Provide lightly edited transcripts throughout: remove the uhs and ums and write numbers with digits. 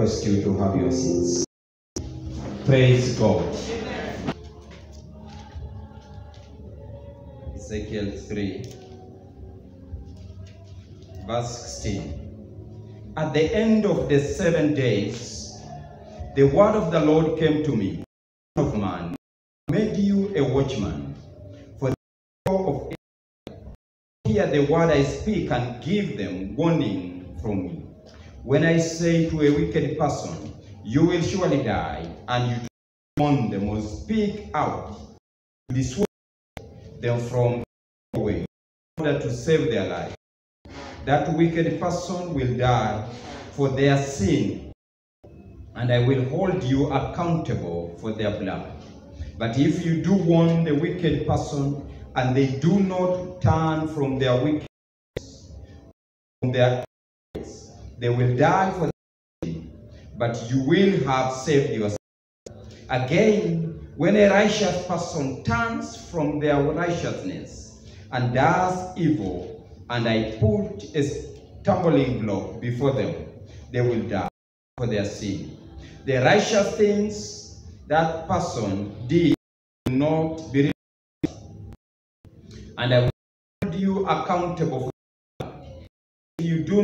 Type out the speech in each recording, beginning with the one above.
request you to have your seats. Praise God. Ezekiel 3, verse 16. At the end of the 7 days, the word of the Lord came to me. Son of man, I made you a watchman for the people of Israel. Hear the word I speak and give them warning from me. When I say to a wicked person, you will surely die, and you warn them or speak out, dissuade them from the way in order to save their life, that wicked person will die for their sin, and I will hold you accountable for their blood. But if you do warn the wicked person, and they do not turn from their wickedness, from their ways, they will die for their sin, but you will have saved yourself. Again, when a righteous person turns from their righteousness and does evil, and I put a stumbling block before them, they will die for their sin. The righteous things that person did will not be repeated, and I will hold you accountable for that. If you do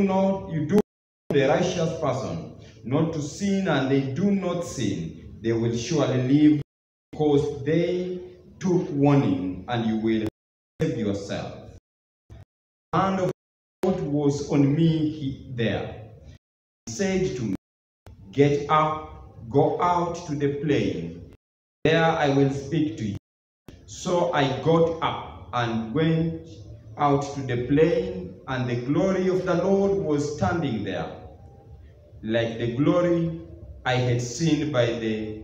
the righteous person not to sin, and they do not sin, they will surely live, because they took warning, and you will save yourself. The hand of God was on me there. He said to me, get up, go out to the plain. There I will speak to you. So I got up and went out to the plain, and the glory of the Lord was standing there, like the glory I had seen by the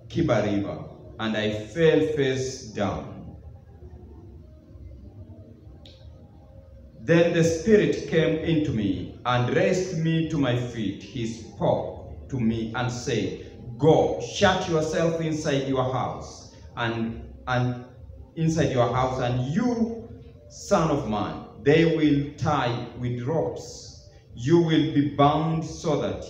Kibar River, and I fell face down. Then the Spirit came into me and raised me to my feet. He spoke to me and said, go, shut yourself inside your house, and you, son of man, they will tie with ropes. You will be bound so that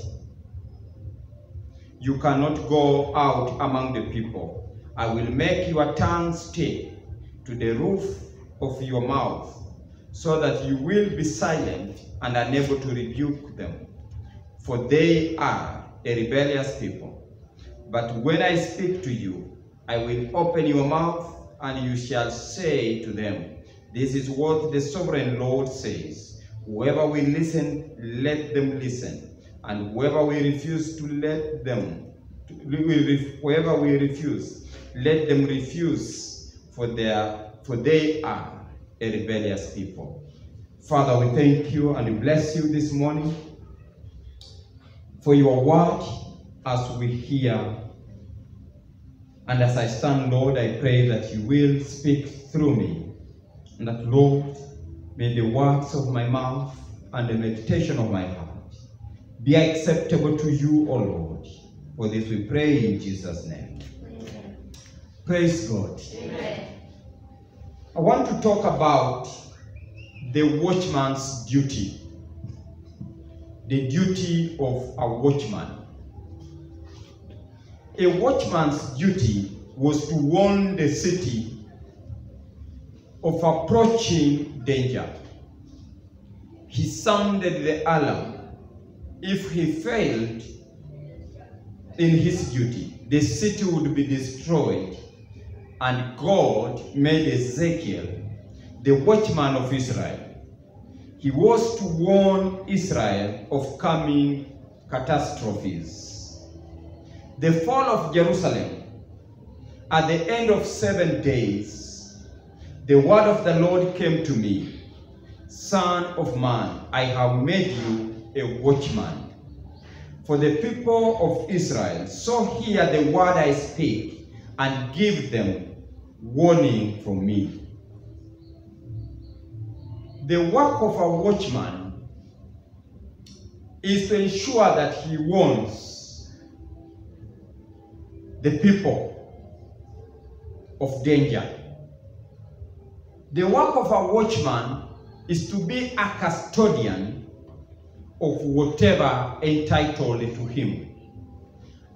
you cannot go out among the people. I will make your tongue stick to the roof of your mouth, so that you will be silent and unable to rebuke them, for they are a rebellious people. But when I speak to you, I will open your mouth, and you shall say to them, this is what the sovereign Lord says. Whoever will listen, let them listen, and whoever will refuse, let them refuse, for they are a rebellious people. Father, we thank you and we bless you this morning for your word as we hear. And as I stand, Lord, I pray that you will speak through me, and that, Lord, may the words of my mouth and the meditation of my heart be acceptable to you, O Lord. For this we pray in Jesus' name. Amen. Praise God. Amen. I want to talk about the watchman's duty. The duty of a watchman. A watchman's duty was to warn the city of approaching danger. He sounded the alarm. If he failed in his duty, the city would be destroyed. And God made Ezekiel the watchman of Israel. He was to warn Israel of coming catastrophes. The fall of Jerusalem, at the end of 7 days, the word of the Lord came to me. Son of man, I have made you a watchman for the people of Israel. So hear the word I speak, and give them warning from me. The work of a watchman is to ensure that he warns the people of danger. The work of a watchman is to be a custodian of whatever entitled to him.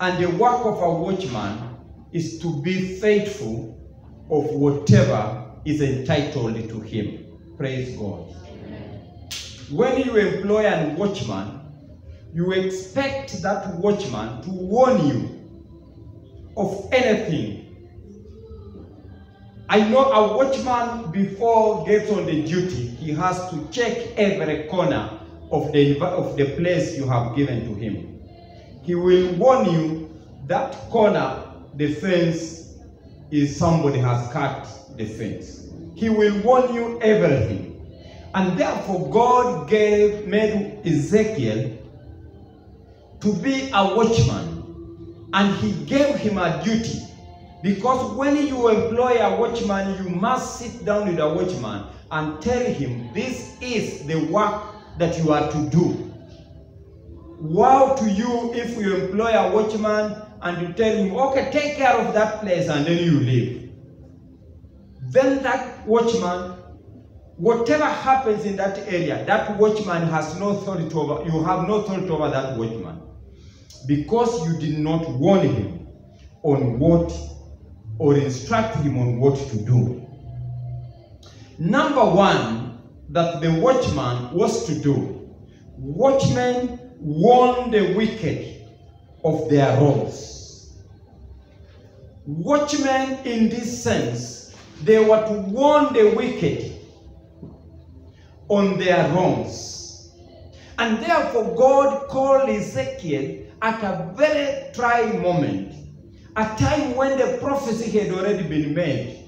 And the work of a watchman is to be faithful of whatever is entitled to him. Praise God. Amen. When you employ a watchman, you expect that watchman to warn you of anything. I know a watchman, before gets on the duty, he has to check every corner of the place you have given to him. He will warn you that corner, the fence is somebody has cut the fence. He will warn you everything. And therefore God made Ezekiel to be a watchman, and he gave him a duty. Because when you employ a watchman, you must sit down with a watchman and tell him, this is the work that you are to do. Woe to you if you employ a watchman and you tell him, okay, take care of that place, and then you leave. Then that watchman, whatever happens in that area, that watchman has no authority over, you have no authority over that watchman, because you did not warn him on what, or instruct him on what to do. Number one that the watchman was to do, watchmen warn the wicked of their wrongs. Watchmen, in this sense, they were to warn the wicked on their wrongs. And therefore God called Ezekiel at a very trying moment, a time when the prophecy had already been made,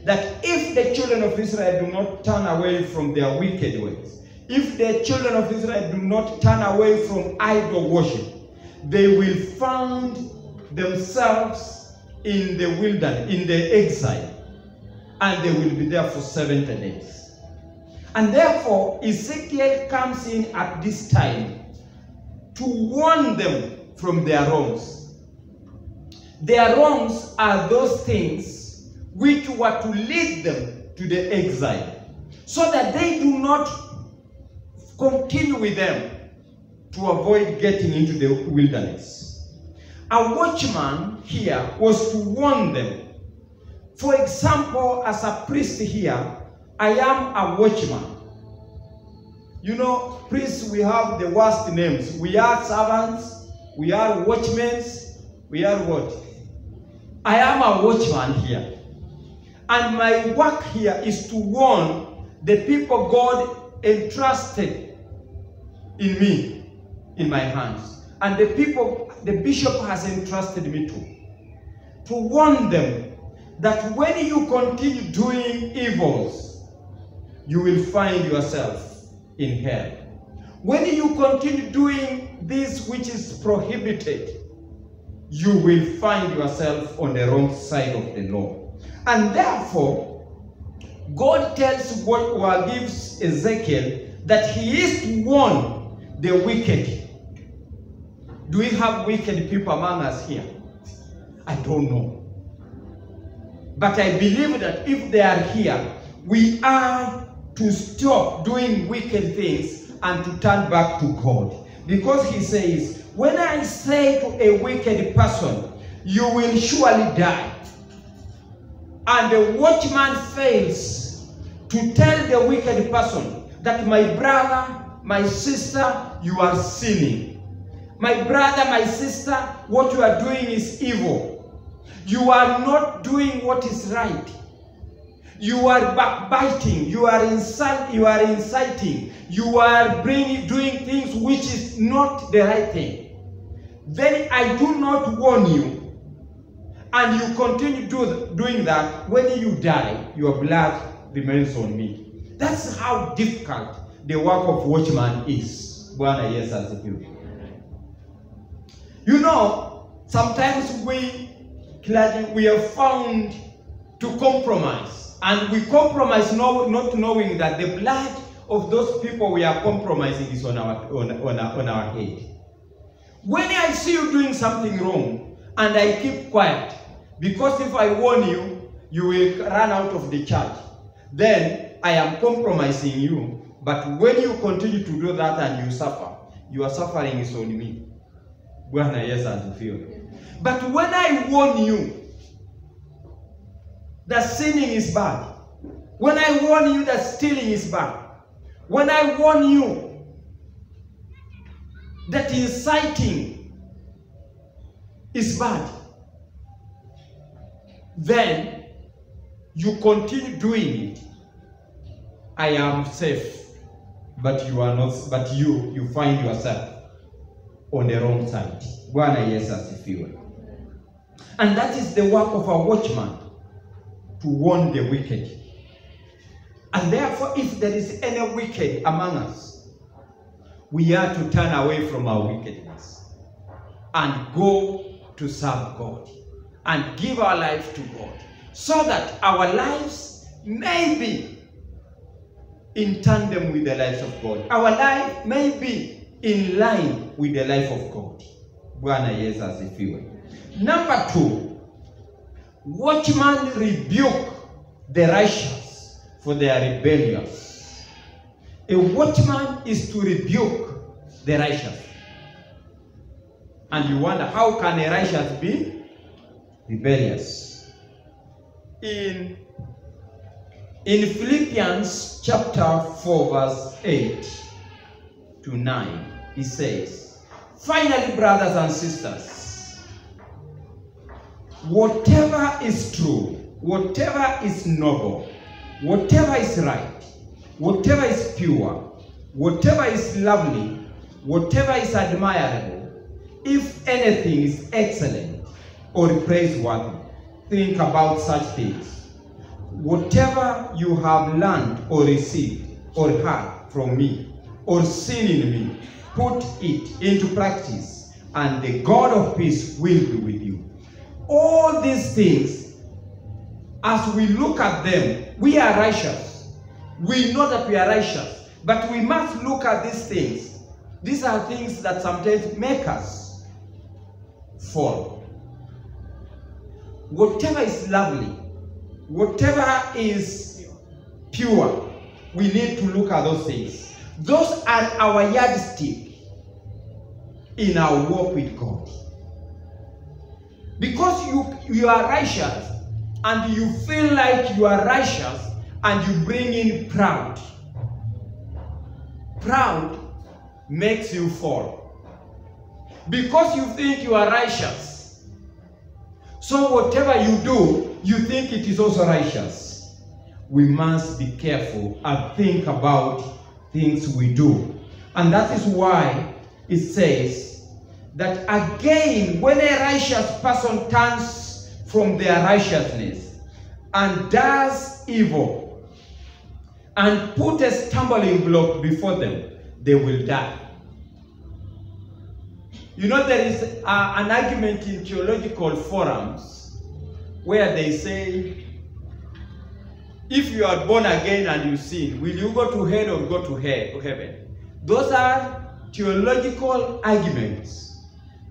that if the children of Israel do not turn away from their wicked ways, if the children of Israel do not turn away from idol worship, they will find themselves in the wilderness, in the exile, and they will be there for 70 days. And therefore Ezekiel comes in at this time to warn them from their wrongs. Their wrongs are those things which were to lead them to the exile, so that they do not continue with them to avoid getting into the wilderness. A watchman here was to warn them. For example, as a priest here, I am a watchman. You know, priests, we have the worst names. We are servants, we are watchmen, we are what? I am a watchman here. And my work here is to warn the people God entrusted in me, in my hands. And the people the bishop has entrusted me to warn them that when you continue doing evils, you will find yourself in hell. When you continue doing this which is prohibited, you will find yourself on the wrong side of the law. And therefore, God gives Ezekiel that he is to warn the wicked. Do we have wicked people among us here? I don't know. But I believe that if they are here, we are to stop doing wicked things and to turn back to God. Because he says, when I say to a wicked person, you will surely die, and the watchman fails to tell the wicked person that, my brother, my sister, you are sinning. My brother, my sister, what you are doing is evil. You are not doing what is right. You are backbiting, you are inciting, you are doing things which is not the right thing. Then I do not warn you, and you continue doing that. When you die, your blood remains on me. That's how difficult the work of watchman is. You know, sometimes we are found to compromise, and we compromise not knowing that the blood of those people we are compromising is on our head. When I see you doing something wrong and I keep quiet, because if I warn you, you will run out of the church, then I am compromising you. But when you continue to do that and you suffer, your suffering is on me. Bwana Yesu asifiwe. But when I warn you that sinning is bad, when I warn you that stealing is bad, when I warn you that inciting is bad, then you continue doing it, I am safe. But you are not, but you find yourself on the wrong side. Bwana Yesu asifiwe. And that is the work of a watchman, to warn the wicked. And therefore, if there is any wicked among us, we are to turn away from our wickedness and go to serve God and give our life to God, so that our lives may be in tandem with the lives of God. Our life may be in line with the life of God. Bwana Yesu asifiwe. Number 2, watchmen rebuke the righteous for their rebellions. A watchman is to rebuke the righteous. And you wonder, how can a righteous be rebellious? In Philippians chapter 4 verse 8 to 9, he says, finally, brothers and sisters, whatever is true, whatever is noble, whatever is right, whatever is pure, whatever is lovely, whatever is admirable, if anything is excellent or praiseworthy, think about such things. Whatever you have learned or received or heard from me or seen in me, put it into practice, and the God of peace will be with you. All these things, as we look at them, we are righteous. We know that we are righteous, but we must look at these things. These are things that sometimes make us fall. Whatever is lovely, whatever is pure, we need to look at those things. Those are our yardstick in our walk with God. Because you are righteous and you feel like you are righteous, and you bring in pride. Pride makes you fall. Because you think you are righteous, so whatever you do, you think it is also righteous. We must be careful and think about things we do. And that is why it says that again, when a righteous person turns from their righteousness and does evil and put a stumbling block before them, they will die. You know, there is an argument in theological forums where they say, if you are born again and you sin, will you go to hell or go to heaven? Those are theological arguments.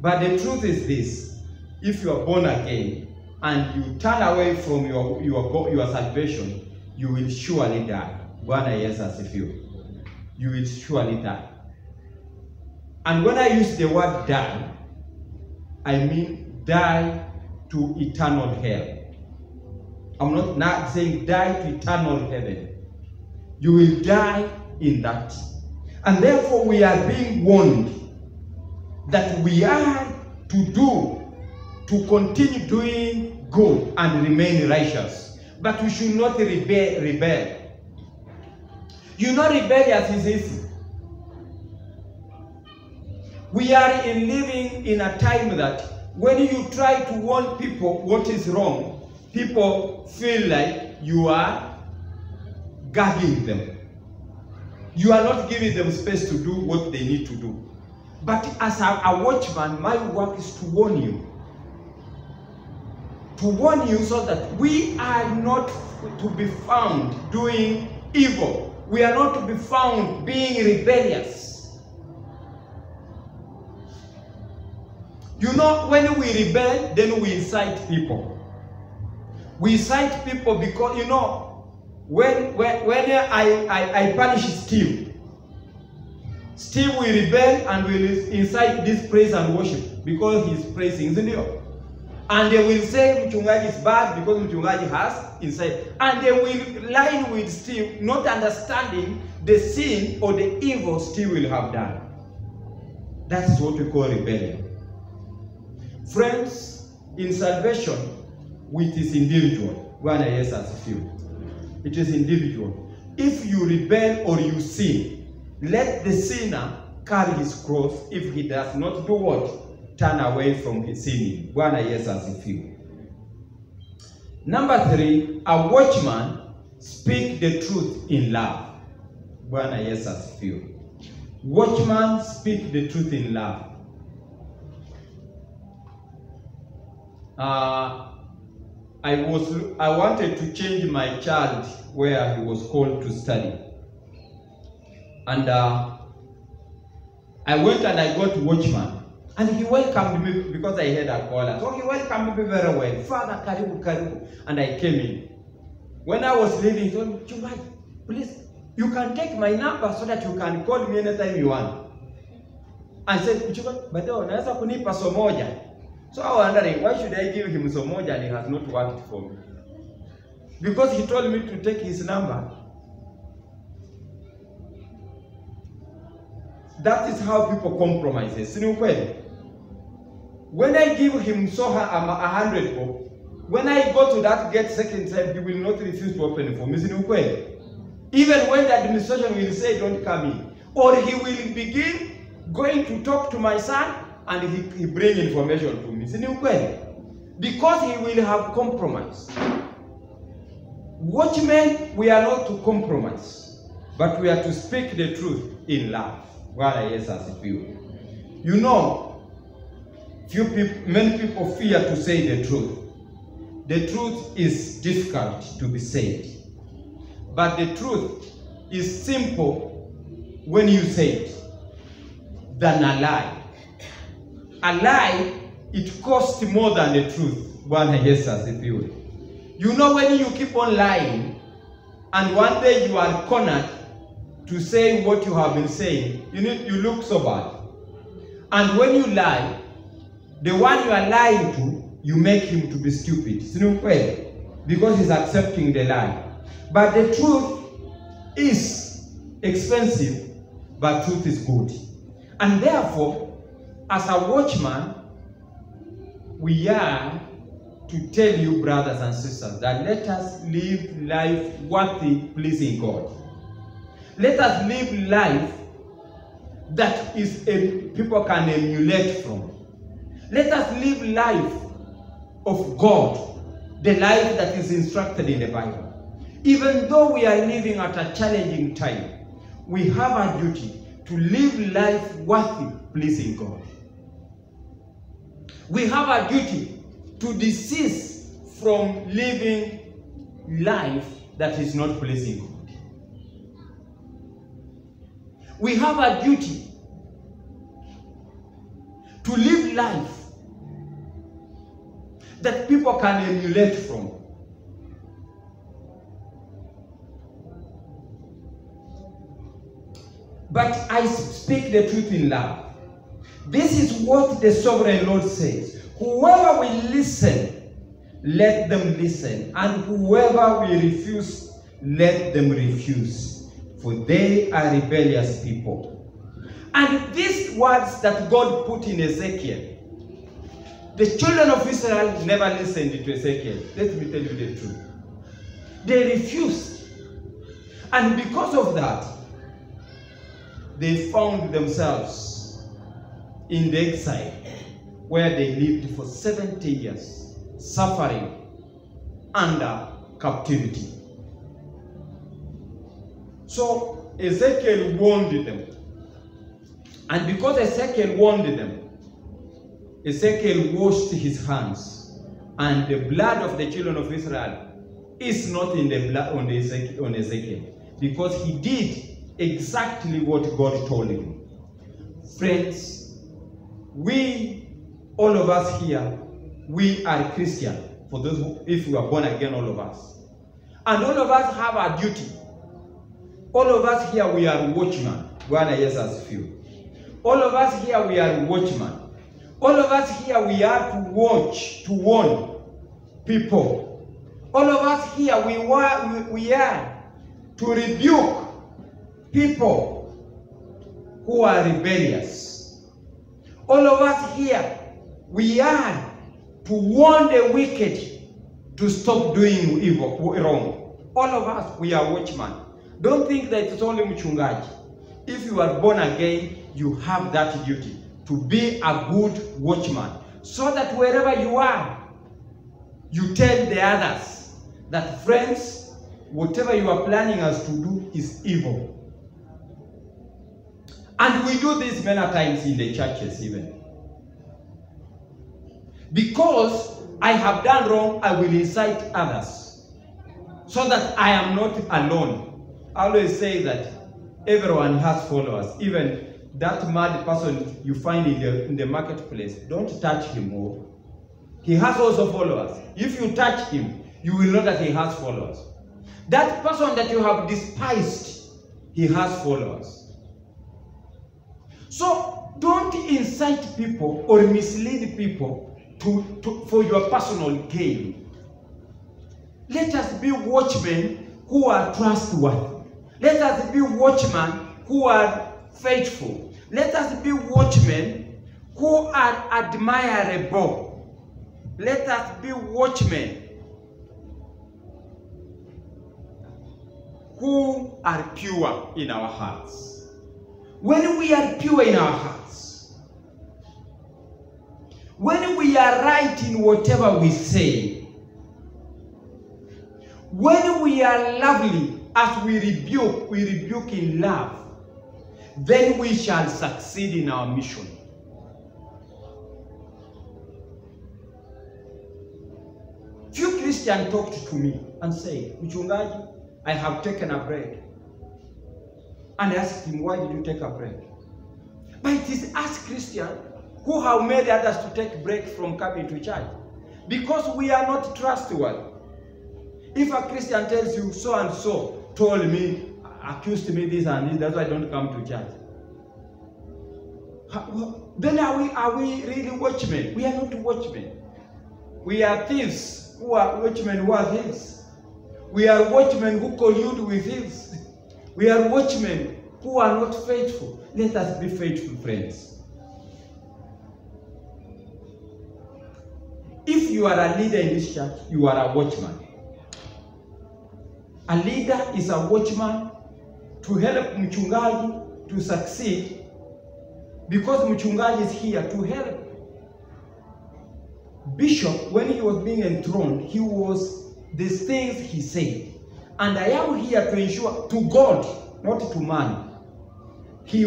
But the truth is this: if you are born again and you turn away from your salvation, you will surely die. Bwana Yesu asifiwe. You will surely die. And when I use the word die, I mean die to eternal hell. I'm not saying die to eternal heaven. You will die in that. And therefore we are being warned that we are to continue doing good and remain righteous. But we should not rebel. You know, rebellious is easy. We are living in a time that when you try to warn people what is wrong, people feel like you are gagging them. You are not giving them space to do what they need to do. But as a watchman, my work is to warn you. To warn you so that we are not to be found doing evil. We are not to be found being rebellious. You know, when we rebel, then we incite people. We incite people because, you know, when I punish Steve will rebel and will incite this praise and worship because he is praising, isn't it? And they will say mchungaji is bad because mchungaji has incited. And they will line with Steve, not understanding the sin or the evil Steve will have done. That's what we call rebellion. Friends, in salvation, it is individual. Bwana Yesu asifiwe. It is individual. If you rebel or you sin, let the sinner carry his cross. If he does not do what? Turn away from his sinning. Bwana Yesu asifiwe. Number 3, a watchman speak the truth in love. Bwana Yesu asifiwe. Watchman speak the truth in love. I wanted to change my child where he was called to study. And I went and I got watchman. And he welcomed me because I had a caller. So he welcomed me very well. Father, karibu, karibu. And I came in. When I was leaving, he told me, Chumai, please, you can take my number so that you can call me anytime you want. And said, Chumai, but unaweza kunipa so moja. So I was wondering, why should I give him so much and he has not worked for me? Because he told me to take his number. That is how people compromise. When I give him 100 bob, when I go to that gate second time, he will not refuse to open for me. Even when the administration will say, don't come in. Or he will begin going to talk to my son, and he bring information to me. Because he will have compromise. Watchmen, we are not to compromise, but we are to speak the truth in love. You know, many people fear to say the truth. The truth is difficult to be said. But the truth is simple when you say it than a lie. A lie, it costs more than the truth. You know, when you keep on lying, and one day you are cornered to say what you have been saying, you look so bad. And when you lie, the one you are lying to, you make him to be stupid. Because he's accepting the lie. But the truth is expensive, but truth is good. And therefore, as a watchman, we are to tell you, brothers and sisters, that let us live life worthy pleasing God. Let us live life that is people can emulate from. Let us live life of God, the life that is instructed in the Bible. Even though we are living at a challenging time, we have a duty to live life worthy pleasing God. We have a duty to desist from living life that is not pleasing God. We have a duty to live life that people can emulate from. But I speak the truth in love. This is what the sovereign Lord says. Whoever will listen, let them listen. And whoever will refuse, let them refuse. For they are rebellious people. And these words that God put in Ezekiel, the children of Israel never listened to Ezekiel. Let me tell you the truth. They refused. And because of that, they found themselves in the exile where they lived for 70 years, suffering under captivity. So Ezekiel warned them. And because Ezekiel warned them, Ezekiel washed his hands. And the blood of the children of Israel is not in the blood on Ezekiel. Because he did exactly what God told him. Friends, all of us here, we are Christian. For those if we are born again, all of us. And all of us have a duty. All of us here, we are watchmen. Bwana Yesu asifiwe. All of us here, we are watchmen. All of us here, we are to watch, to warn people. All of us here, we are to rebuke people who are rebellious. All of us here, we are to warn the wicked to stop doing evil, wrong. All of us, we are watchmen. Don't think that it's only mchungaji. If you are born again, you have that duty to be a good watchman, so that wherever you are, you tell the others that, friends, whatever you are planning us to do is evil. And we do this many times in the churches even. Because I have done wrong, I will incite others, so that I am not alone. I always say that everyone has followers. Even that mad person you find in the marketplace, don't touch him. Or he has also followers. If you touch him, you will know that he has followers. That person that you have despised, he has followers. So don't incite people or mislead people for your personal gain. Let us be watchmen who are trustworthy. Let us be watchmen who are faithful. Let us be watchmen who are admirable. Let us be watchmen who are pure in our hearts. When we are pure in our hearts, when we are right in whatever we say, when we are lovely as we rebuke in love, then we shall succeed in our mission. Few Christians talked to me and said, Mchungaji, I have taken a break. And I asked him, why did you take a break? But it is us Christians who have made others to take break from coming to church. Because we are not trustworthy. If a Christian tells you, so and so told me, accused me this and this, that's why I don't come to church. Then are we really watchmen? We are not watchmen. We are thieves who are watchmen who are thieves. We are watchmen who collude with thieves. We are watchmen who are not faithful. Let us be faithful, friends. If you are a leader in this church, you are a watchman. A leader is a watchman to help mchungaji to succeed, because mchungaji is here to help. Bishop, when he was being enthroned, he was these things he said. And I am here to ensure to God, not to man. He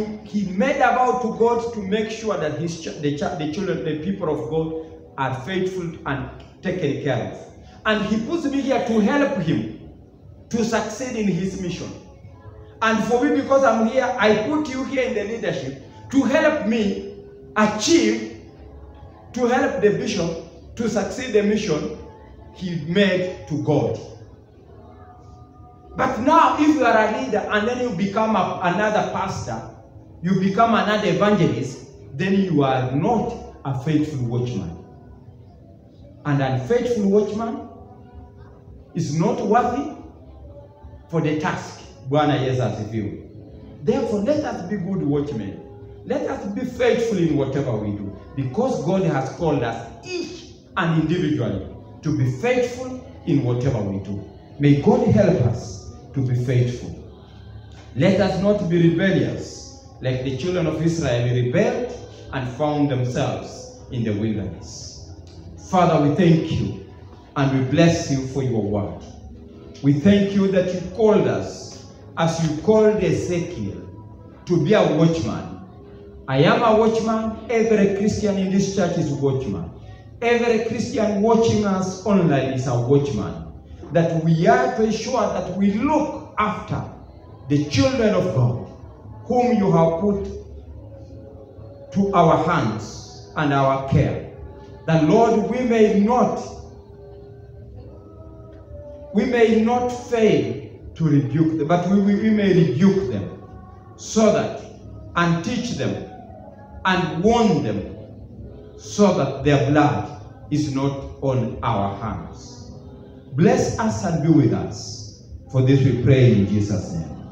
made a vow to God to make sure that the children, the people of God are faithful and taken care of. And he puts me here to help him to succeed in his mission. And for me, because I'm here, I put you here in the leadership to help me achieve, to help the bishop to succeed the mission he made to God. But now, if you are a leader and then you become another pastor, you become another evangelist, then you are not a faithful watchman. An unfaithful watchman is not worthy for the task. Bwana Yesu asifiwe. Therefore, let us be good watchmen. Let us be faithful in whatever we do, because God has called us each and individually to be faithful in whatever we do. May God help us to be faithful. Let us not be rebellious, like the children of Israel rebelled and found themselves in the wilderness. Father, we thank you and we bless you for your word. We thank you that you called us, as you called Ezekiel, to be a watchman. I am a watchman. Every Christian in this church is a watchman. Every Christian watching us online is a watchman. That we are to ensure that we look after the children of God, whom you have put to our hands and our care. That, Lord, we may not fail to rebuke them, but we may rebuke them, so that, and teach them, and warn them so that their blood is not on our hands. Bless us and be with us. For this we pray in Jesus' name.